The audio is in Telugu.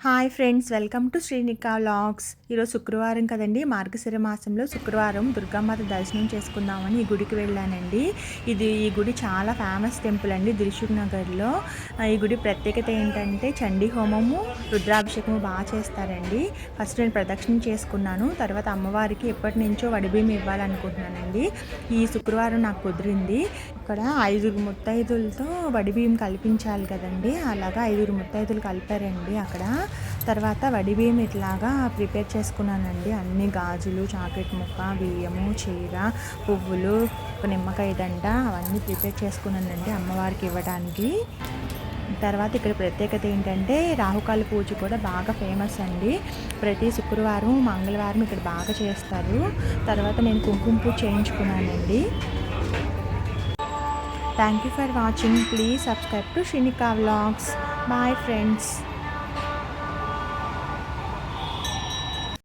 Hi friends, welcome to Srinika vlogs. ఈరోజు శుక్రవారం కదండి, మార్గశిర మాసంలో శుక్రవారం దుర్గామాత దర్శనం చేసుకుందామని ఈ గుడికి వెళ్ళానండి. ఈ గుడి చాలా ఫేమస్ టెంపుల్ అండి దిల్సుఖ్ నగర్లో. ఈ గుడి ప్రత్యేకత ఏంటంటే చండీ హోమము, రుద్రాభిషేకము బాగా చేస్తారండి. ఫస్ట్ నేను ప్రదక్షిణ చేసుకున్నాను, తర్వాత అమ్మవారికి ఎప్పటి నుంచో వడిబియ్యం ఇవ్వాలనుకుంటున్నానండి. ఈ శుక్రవారం నాకు కుదిరింది. ఇక్కడ 5 ముత్తైదులతో వడిబియ్యం కల్పించాలి కదండి, అలాగా 5 ముత్తైదులు కలిపారండి అక్కడ. తర్వాత వడిబియ్యం ఇట్లాగా ప్రిపేర్ చేసుకున్నానండి. అన్ని గాజులు, చాకెట్ ముక్క, బియ్యము, చీర, పువ్వులు, ఒక నిమ్మకాయ దండ అవన్నీ ప్రిపేర్ చేసుకున్నానండి అమ్మవారికి ఇవ్వడానికి. తర్వాత ఇక్కడ ప్రత్యేకత ఏంటంటే రాహుకాల పూజ కూడా బాగా ఫేమస్ అండి. ప్రతి శుక్రవారం, మంగళవారం ఇక్కడ బాగా చేస్తారు. తర్వాత నేను కుంకుమ పూజ చేయించుకున్నానండి. Thank you for watching. Please subscribe to Srinika vlogs. Bye friends.